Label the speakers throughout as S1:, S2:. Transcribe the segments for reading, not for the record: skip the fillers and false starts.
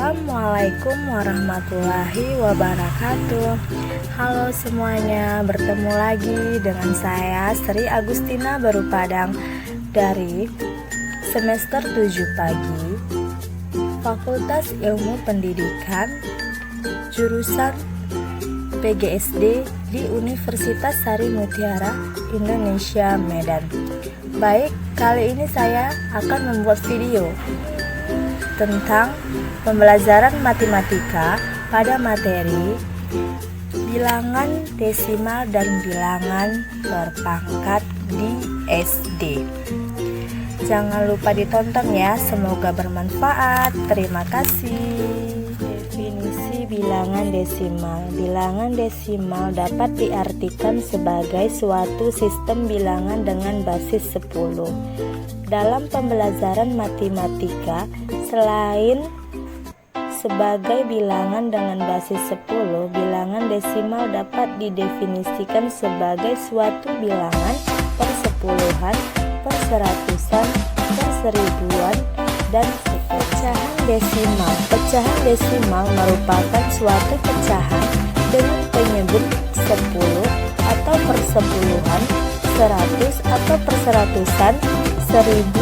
S1: Assalamualaikum warahmatullahi wabarakatuh. Halo semuanya, bertemu lagi dengan saya Sri Agustina Barupadang dari semester 7 pagi, Fakultas Ilmu Pendidikan, jurusan PGSD di Universitas Sari Mutiara, Indonesia, Medan. Baik, kali ini saya akan membuat video tentang pembelajaran matematika pada materi bilangan desimal dan bilangan berpangkat di SD. Jangan lupa ditonton ya, semoga bermanfaat. Terima kasih. Definisi bilangan desimal. Bilangan desimal dapat diartikan sebagai suatu sistem bilangan dengan basis 10. Dalam pembelajaran matematika, selain sebagai bilangan dengan basis 10, bilangan desimal dapat didefinisikan sebagai suatu bilangan persepuluhan, perseratusan, perseribuan, dan pecahan desimal. Pecahan desimal merupakan suatu pecahan dengan penyebut 10 atau persepuluhan, 100 atau perseratusan, 1000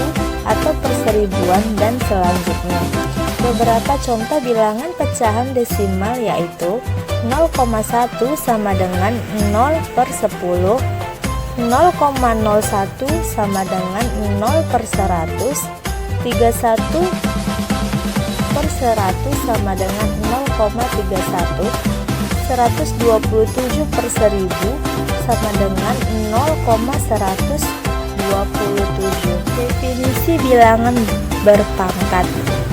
S1: atau perseribuan, dan selanjutnya. Beberapa contoh bilangan pecahan desimal yaitu 0,1 sama dengan 0 per 10, 0,01 sama dengan 0 per 100, 31 per 100 sama dengan 0,31, 127 per 1000 sama dengan 0,127. Definisi bilangan berpangkat.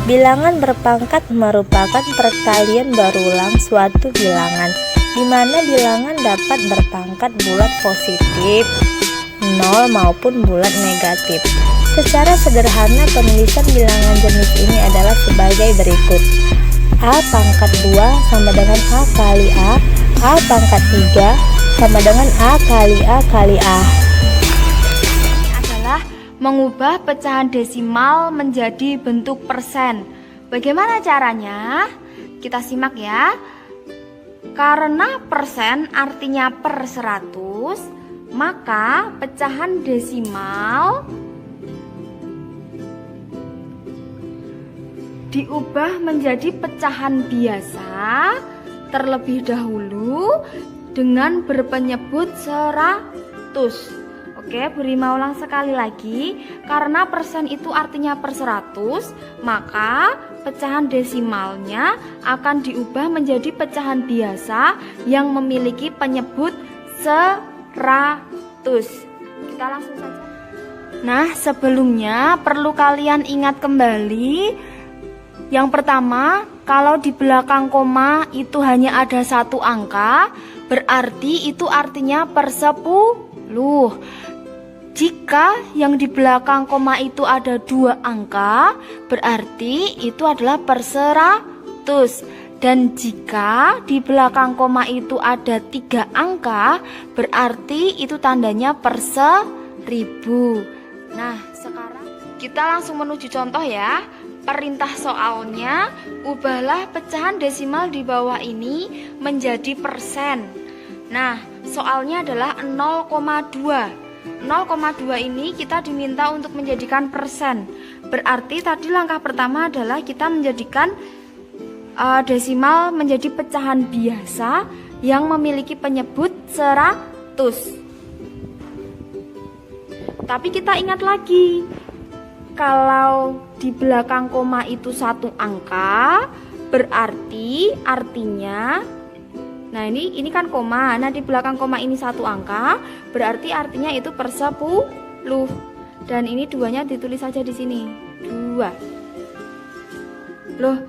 S1: Bilangan berpangkat merupakan perkalian berulang suatu bilangan, di mana bilangan dapat berpangkat bulat positif, 0 maupun bulat negatif. Secara sederhana penulisan bilangan jenis ini adalah sebagai berikut. A pangkat 2 sama dengan A kali A, A pangkat 3 sama dengan A kali A kali A.
S2: Mengubah pecahan desimal menjadi bentuk persen. Bagaimana caranya? Kita simak ya. Karena persen artinya per 100, maka pecahan desimal diubah menjadi pecahan biasa terlebih dahulu dengan berpenyebut 100. Oke, beri ulang sekali lagi. Karena persen itu artinya per 100, maka pecahan desimalnya akan diubah menjadi pecahan biasa yang memiliki penyebut 100. Kita langsung saja. Nah, sebelumnya perlu kalian ingat kembali. Yang pertama, kalau di belakang koma itu hanya ada satu angka, berarti itu artinya per 10. Jika yang di belakang koma itu ada 2 angka, berarti itu adalah per 100. Dan jika di belakang koma itu ada 3 angka, berarti itu tandanya per 1000. Nah, sekarang kita langsung menuju contoh ya. Perintah soalnya, ubahlah pecahan desimal di bawah ini menjadi persen. Nah, soalnya adalah 0,2. 0,2 ini kita diminta untuk menjadikan persen. Berarti tadi langkah pertama adalah kita menjadikan desimal menjadi pecahan biasa yang memiliki penyebut 100. Tapi kita ingat lagi, kalau di belakang koma itu satu angka, berarti artinya, nah ini kan koma. Nah di belakang koma ini satu angka, berarti artinya itu per 10. Dan ini 2-nya ditulis saja di sini. 2. Loh,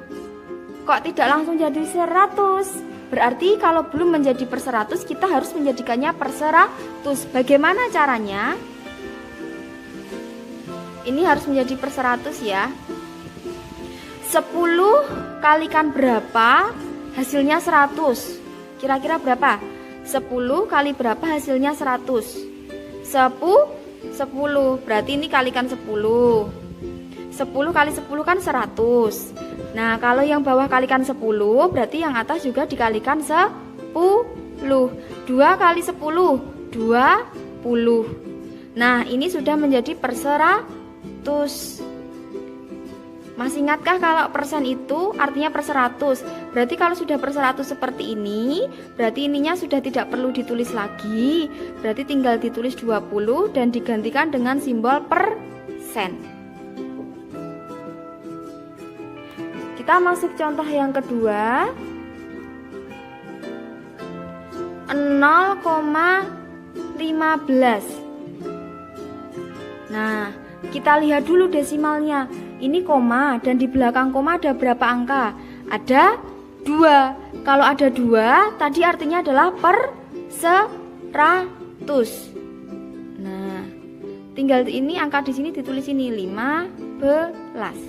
S2: kok tidak langsung jadi 100? Berarti kalau belum menjadi per 100, kita harus menjadikannya per 100. Bagaimana caranya? Ini harus menjadi per 100 ya. 10 kalikan berapa? Hasilnya 100. Kira-kira berapa? 10 kali berapa hasilnya 100? 10, berarti ini kalikan 10. 10 kali 10 kan 100. Nah, kalau yang bawah kalikan 10, berarti yang atas juga dikalikan 10. 2 kali 10, 20. Nah, ini sudah menjadi per 100. Masih ingatkah kalau persen itu artinya per 100? Berarti kalau sudah per 100 seperti ini, berarti ininya sudah tidak perlu ditulis lagi. Berarti tinggal ditulis 20 dan digantikan dengan simbol persen. Kita masuk contoh yang kedua. 0,15. Nah, kita lihat dulu desimalnya. Ini koma dan di belakang koma ada berapa angka? Ada 2. Kalau ada 2, tadi artinya adalah per 100. Nah, tinggal ini angka di sini ditulis ini 15.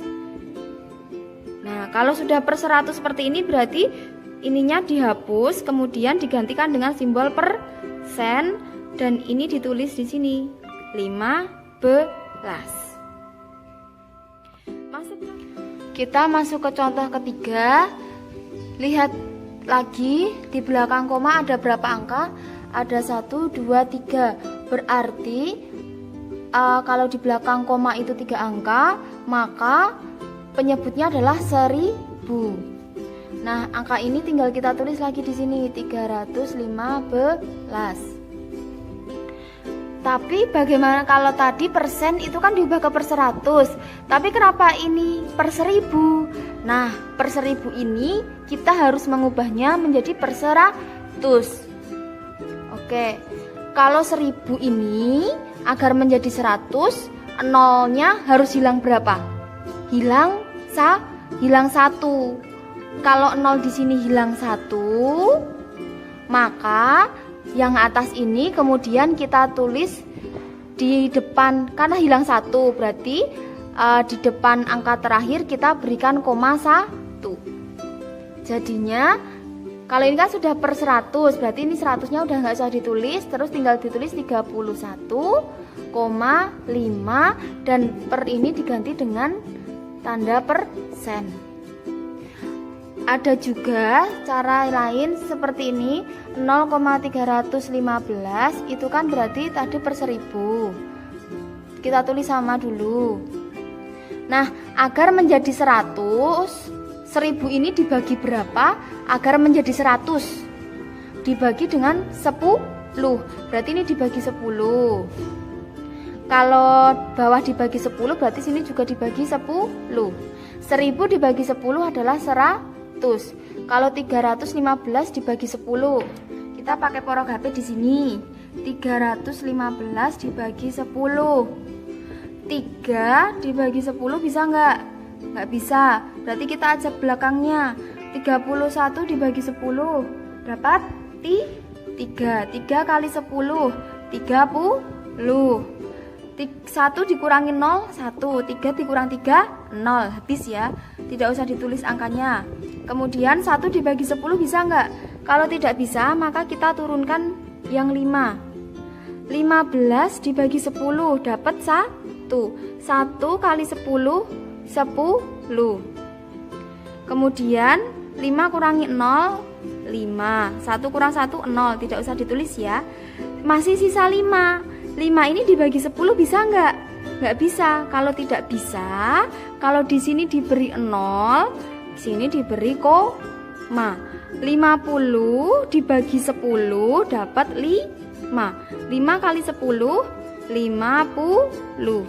S2: Nah, kalau sudah per 100 seperti ini berarti ininya dihapus, kemudian digantikan dengan simbol persen dan ini ditulis di sini 15. Kita masuk ke contoh ketiga. Lihat lagi di belakang koma ada berapa angka? Ada 1, 2, 3. Berarti kalau di belakang koma itu 3 angka, maka penyebutnya adalah 1000. Nah, angka ini tinggal kita tulis lagi di sini 315. Tapi bagaimana kalau tadi persen itu kan diubah ke per 100? Tapi kenapa ini per 1000? Nah, per 1000 ini kita harus mengubahnya menjadi per 100. Oke, kalau 1000 ini agar menjadi 100, nolnya harus hilang berapa? Hilang 1. Kalau 0 di sini hilang 1, maka yang atas ini kemudian kita tulis di depan, karena hilang 1 berarti di depan angka terakhir kita berikan koma 1. Jadinya kalau ini kan sudah per 100, berarti ini 100-nya udah nggak usah ditulis, terus tinggal ditulis 31,5 dan per ini diganti dengan tanda persen. Ada juga cara lain seperti ini, 0,315 itu kan berarti tadi per 1000. Kita tulis sama dulu. Nah, agar menjadi 100, 1000 ini dibagi berapa? Agar menjadi 100 dibagi dengan 10. Berarti ini dibagi 10. Kalau bawah dibagi 10 berarti sini juga dibagi 10. 1000 dibagi 10 adalah 100. Kalau 315 dibagi 10, kita pakai porok HP di sini. 315 dibagi 10. 3 dibagi 10 bisa nggak? Nggak bisa. Berarti kita ajak belakangnya. 31 dibagi 10 dapat 3. 3 kali 10 30. 1 dikurangi 0, 1. 3 dikurang 3, 0. Habis ya. Tidak usah ditulis angkanya. Kemudian 1 dibagi 10 bisa nggak? Kalau tidak bisa, maka kita turunkan yang 5. 15 dibagi 10 dapat 1. 1 kali 10, 10. Kemudian 5 kurangi 0, 5. 1 kurang 1, 0. Tidak usah ditulis ya. Masih sisa 5. 5 ini dibagi 10 bisa nggak? Nggak bisa. Kalau tidak bisa, kalau di sini diberi 0, di sini diberi koma. 50 dibagi 10 dapat 5. 5 kali 10, 50.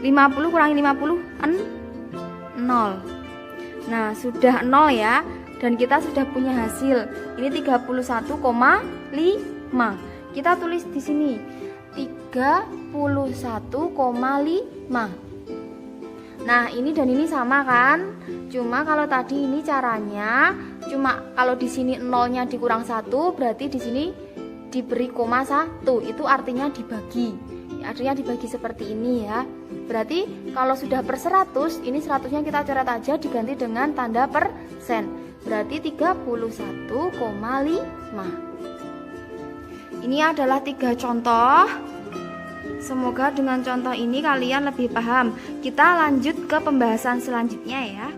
S2: 50 kurangi 50, 0. Nah, sudah 0 ya. Dan kita sudah punya hasil. Ini 31,5. Kita tulis di sini 31,5. Nah, ini dan ini sama kan? Cuma kalau tadi ini caranya cuma kalau di sini nolnya dikurang 1, berarti di sini diberi koma 1. Itu artinya dibagi. Artinya dibagi seperti ini ya. Berarti kalau sudah per 100, ini 100-nya kita coret aja diganti dengan tanda persen. Berarti 31,5. Ini adalah 3 contoh. Semoga dengan contoh ini kalian lebih paham. Kita lanjut ke pembahasan selanjutnya ya.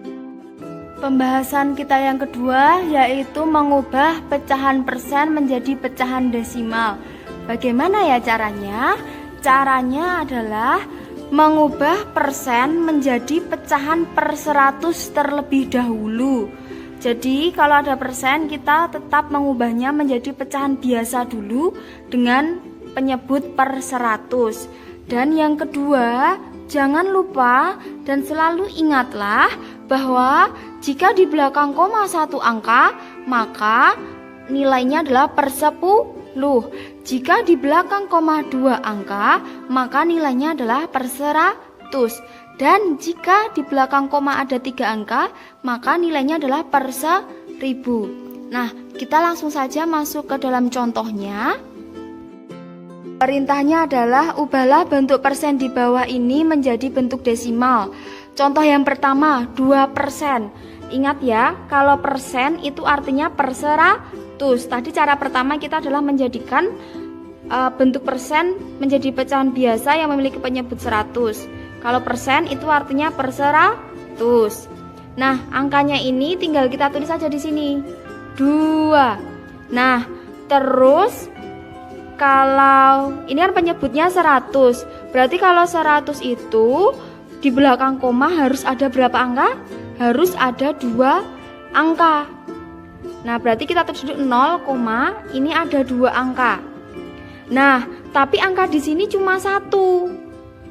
S2: Pembahasan kita yang kedua yaitu mengubah pecahan persen menjadi pecahan desimal. Bagaimana ya caranya? Caranya adalah mengubah persen menjadi pecahan per 100 terlebih dahulu. Jadi kalau ada persen kita tetap mengubahnya menjadi pecahan biasa dulu dengan penyebut per 100. Dan yang kedua, jangan lupa dan selalu ingatlah bahwa jika di belakang koma satu angka, maka nilainya adalah per 10. Jika di belakang koma 2 angka, maka nilainya adalah per 100. Dan jika di belakang koma ada 3 angka, maka nilainya adalah per 1000. Nah, kita langsung saja masuk ke dalam contohnya. Perintahnya adalah ubahlah bentuk persen di bawah ini menjadi bentuk desimal. Contoh yang pertama, 2%. Ingat ya, kalau persen itu artinya per 100. Tadi cara pertama kita adalah menjadikan bentuk persen menjadi pecahan biasa yang memiliki penyebut 100. Kalau persen itu artinya per 100. Nah, angkanya ini tinggal kita tulis saja di sini. 2. Nah, terus kalau ini kan penyebutnya 100. Berarti kalau 100 itu di belakang koma harus ada berapa angka? Harus ada 2 angka. Nah, berarti kita tulis dulu 0, ini ada 2 angka. Nah, tapi angka di sini cuma 1.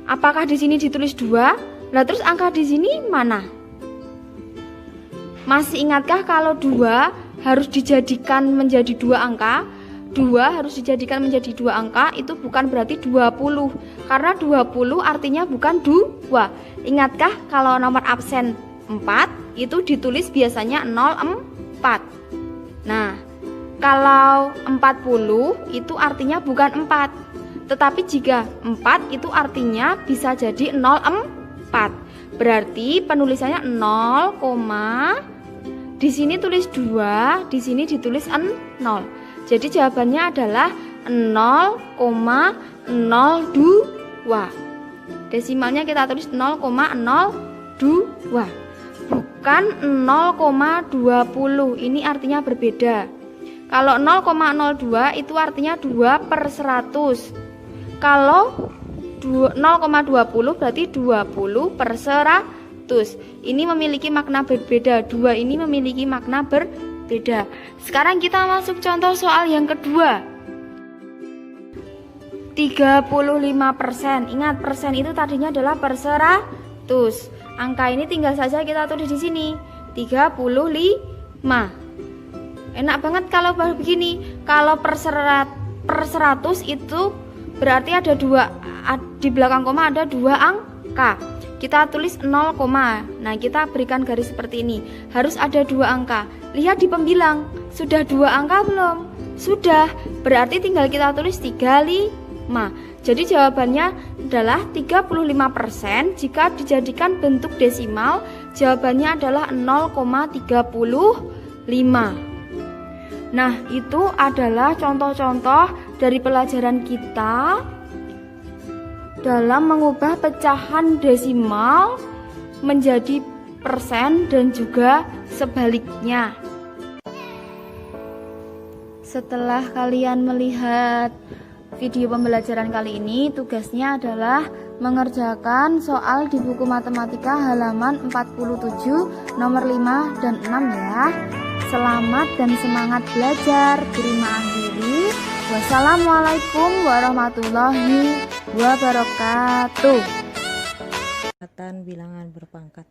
S2: Apakah di sini ditulis 2? Nah, terus angka di sini mana? Masih ingatkah kalau 2 harus dijadikan menjadi 2 angka? 2 harus dijadikan menjadi 2 angka, itu bukan berarti 20. Karena 20 artinya bukan 2. Ingatkah kalau nomor absen 4 itu ditulis biasanya 04. Nah, kalau 40 itu artinya bukan 4. Tetapi jika 4 itu artinya bisa jadi 04. Berarti penulisannya 0, di sini tulis 2, di sini ditulis 0. Jadi jawabannya adalah 0,02. Desimalnya kita tulis 0,02. Bukan 0,20. Ini artinya berbeda. Kalau 0,02 itu artinya 2 per 100. Kalau 0,20 berarti 20 per 100. Ini memiliki makna berbeda. 2 ini memiliki makna berbeda. Sekarang kita masuk contoh soal yang kedua. 35%. Ingat, persen itu tadinya adalah per 100. Angka ini tinggal saja kita tulis di sini. 35. Enak banget kalau begini. Kalau per 100 itu berarti ada 2, di belakang koma ada 2 angka. Kita tulis 0, nah kita berikan garis seperti ini. Harus ada 2 angka. Lihat di pembilang, sudah 2 angka belum? Sudah, berarti tinggal kita tulis 35. Jadi jawabannya adalah 35%. Jika dijadikan bentuk desimal, jawabannya adalah 0,35. Nah, itu adalah contoh-contoh dari pelajaran kita dalam mengubah pecahan desimal menjadi persen dan juga sebaliknya. Setelah kalian melihat video pembelajaran kali ini, tugasnya adalah mengerjakan soal di buku matematika halaman 47 nomor 5 dan 6 ya. Selamat dan semangat belajar. Terima akhiri. Wassalamualaikum warahmatullahi wabarakatuh.
S3: Bilangan berpangkat.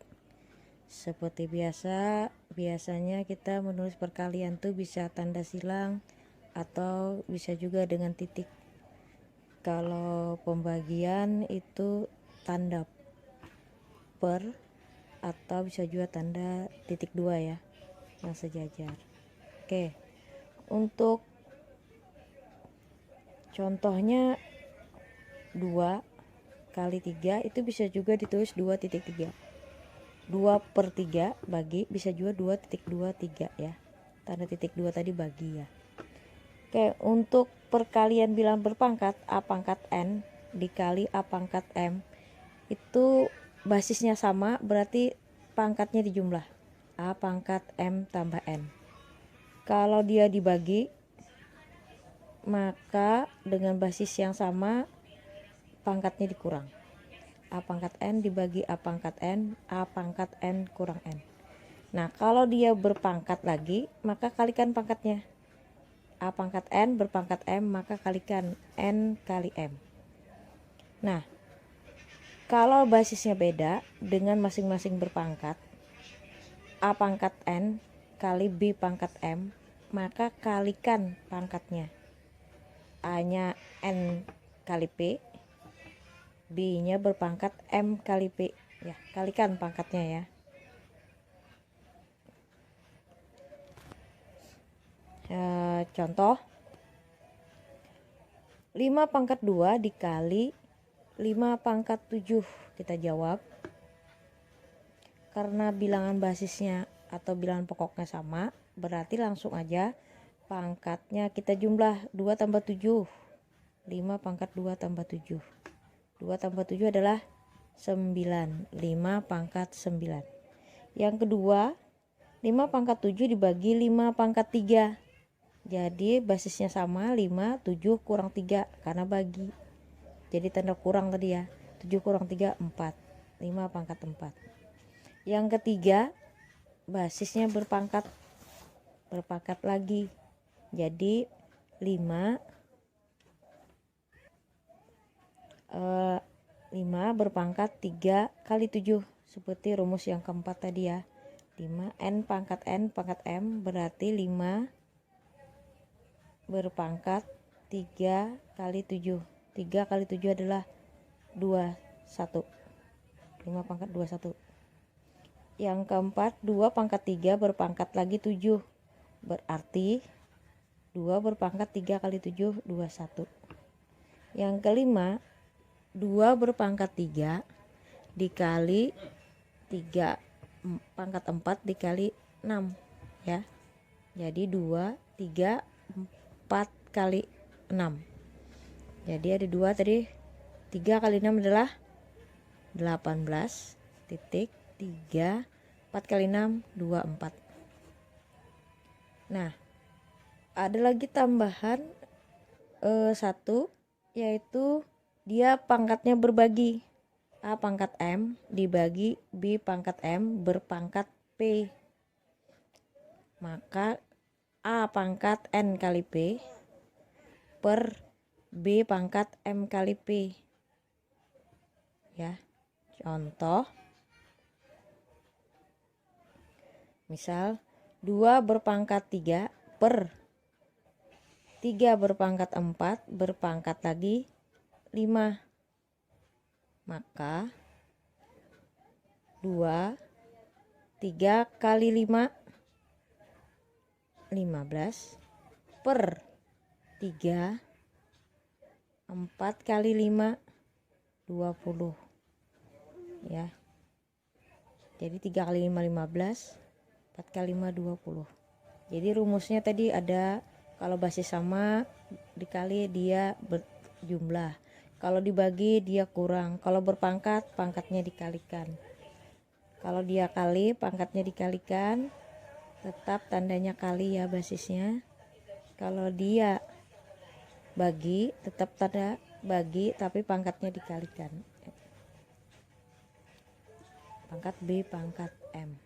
S3: Seperti biasanya kita menulis perkalian tuh bisa tanda silang atau bisa juga dengan titik. Kalau pembagian itu tanda per atau bisa juga tanda titik 2 ya, yang sejajar. Oke, untuk contohnya 2 kali 3 itu bisa juga ditulis 2.3. 2/3 bagi, bisa juga 2.23 ya. Tanda titik 2 tadi bagi ya. Oke, untuk perkalian bilangan berpangkat A pangkat N dikali A pangkat M itu basisnya sama, berarti pangkatnya dijumlah. A pangkat M tambah N. Kalau dia dibagi, maka dengan basis yang sama pangkatnya dikurang. A pangkat N dibagi A pangkat N, A pangkat N kurang N. Nah, kalau dia berpangkat lagi, maka kalikan pangkatnya. A pangkat N berpangkat M, maka kalikan N kali M. Nah, kalau basisnya beda dengan masing-masing berpangkat, A pangkat N kali B pangkat M, maka kalikan pangkatnya. A-nya N kali P, B-nya berpangkat M kali P. Ya, kalikan pangkatnya ya. Contoh 5 pangkat 2 dikali 5 pangkat 7. Kita jawab. Karena bilangan basisnya atau bilangan pokoknya sama, berarti langsung aja pangkatnya kita jumlah 2 tambah 7. 5 pangkat 2 tambah 7. 2 tambah 7 adalah 9. 5 pangkat 9. Yang kedua, 5 pangkat 7 dibagi 5 pangkat 3. Jadi basisnya sama, 5, 7 kurang 3 karena bagi. Jadi tanda kurang tadi ya. 7 kurang 3, 4. 5 pangkat 4. Yang ketiga, basisnya berpangkat lagi. Jadi 5 berpangkat 3 kali 7 seperti rumus yang keempat tadi ya. 5 N pangkat M berarti 5 berpangkat 3 kali 7. 3 kali 7 adalah 21. 5 pangkat 21. Yang keempat, 2 pangkat 3 berpangkat lagi 7. Berarti 2 berpangkat 3 kali 7, 21. Yang kelima, 2 berpangkat 3 dikali 3 pangkat 4 dikali 6 ya. Jadi 2, 3, 4 kali 6. Jadi ada 2 tadi. 3 kali 6 adalah 18 titik 3. 4 kali 6 24. Nah, ada lagi tambahan 1, yaitu dia pangkatnya berbagi. A pangkat M dibagi B pangkat M berpangkat P. Maka A pangkat N kali P per B pangkat M kali P. Ya. Contoh. Misal 2 berpangkat 3 per 3 berpangkat 4 berpangkat lagi 5. Maka 2, 3 kali 5 15 per 3 4 kali 5 20 ya. Jadi 3 kali 5 15, 4 kali 5 20. Jadi rumusnya tadi ada kalau basis sama dikali dia berjumlah. Kalau dibagi dia kurang. Kalau berpangkat pangkatnya dikalikan. Kalau dia kali pangkatnya dikalikan, tetap tandanya kali ya basisnya. Kalau dia bagi tetap tanda bagi tapi pangkatnya dikalikan. Pangkat B pangkat M.